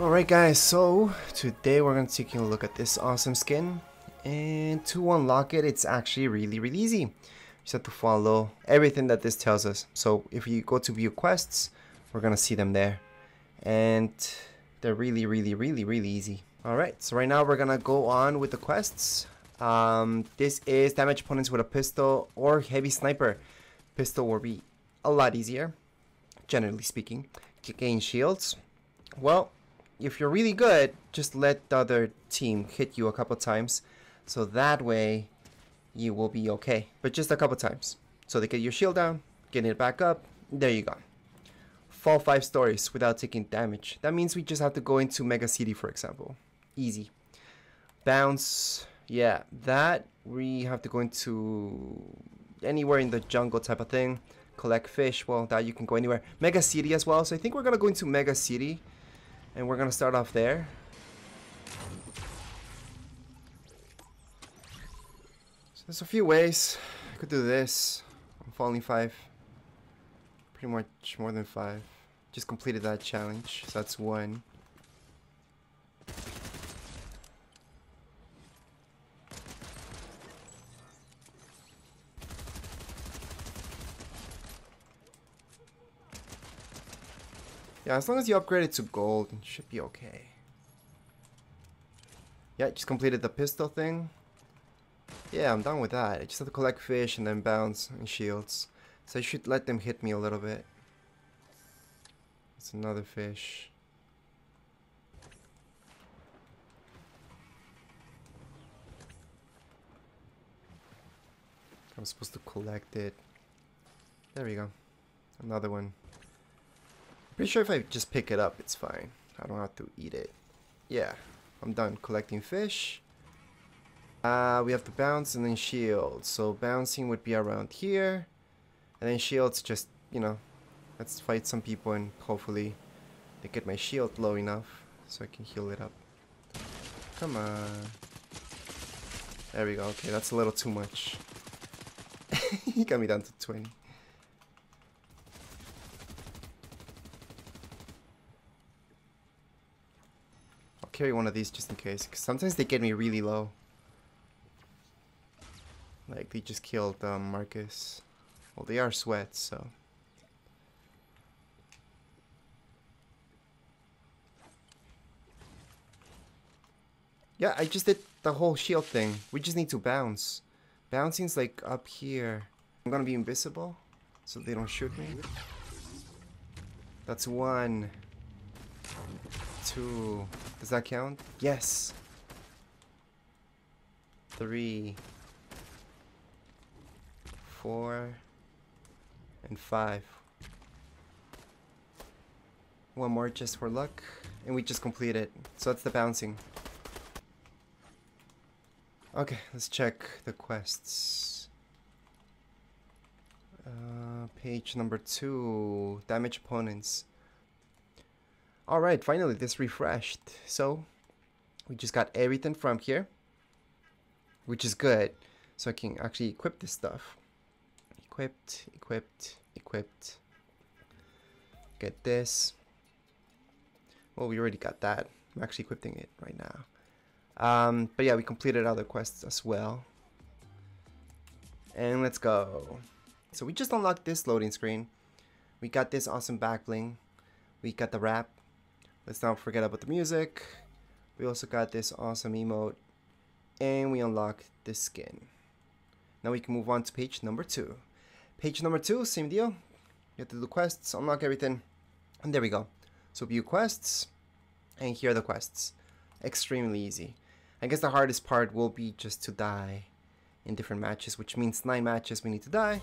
Alright guys, so today we're going to take a look at this awesome skin, and to unlock it, it's actually really easy. You just have to follow everything that this tells us. So if you go to view quests, we're going to see them there, and they're really easy. Alright, so right now we're going to go on with the quests. This is damage opponents with a pistol or heavy sniper. Pistol will be a lot easier, generally speaking. To gain shields, well, if you're really good, just let the other team hit you a couple times, so that way you will be okay. But just a couple times, so they get your shield down, getting it back up. There you go. Fall 5 stories without taking damage. That means we just have to go into Mega City, for example. Easy. Bounce, yeah, that we have to go into anywhere in the jungle type of thing. Collect fish, well, that you can go anywhere. Mega City as well, so I think we're gonna go into Mega City. And we're gonna start off there. So there's a few ways I could do this. I'm falling 5. Pretty much more than 5. Just completed that challenge, so that's 1. Yeah, as long as you upgrade it to gold, it should be okay. Yeah, just completed the pistol thing. Yeah, I'm done with that. I just have to collect fish and then bounce and shields. So I should let them hit me a little bit. It's another fish. I'm supposed to collect it. There we go. Another one. Pretty sure if I just pick it up, it's fine. I don't have to eat it. Yeah, I'm done collecting fish. We have to bounce and then shield. So bouncing would be around here. And then shields just, you know, let's fight some people and hopefully they get my shield low enough so I can heal it up. Come on. There we go. Okay, that's a little too much. He got me down to 20. Carry one of these just in case, because sometimes they get me really low. Like they just killed Marcus. Well, they are sweats, so. Yeah, I just did the whole shield thing. We just need to bounce. Bouncing's like up here. I'm gonna be invisible so they don't shoot me. That's 1. 2. Does that count? Yes. 3, 4, and 5. One more just for luck, and we just complete it. So that's the bouncing. Okay, let's check the quests. Page number 2, damage opponents. Alright, finally this refreshed. So we just got everything from here, which is good. So I can actually equip this stuff. Equipped. Get this. Well, we already got that. I'm actually equipping it right now. But yeah, we completed other quests as well. And let's go. So we just unlocked this loading screen. We got this awesome backbling. We got the wrap. Let's not forget about the music. We also got this awesome emote. And we unlocked this skin. Now we can move on to page number 2. Page number 2, same deal. You have to do quests, unlock everything. And there we go. So view quests. And here are the quests. Extremely easy. I guess the hardest part will be just to die in different matches, which means 9 matches we need to die.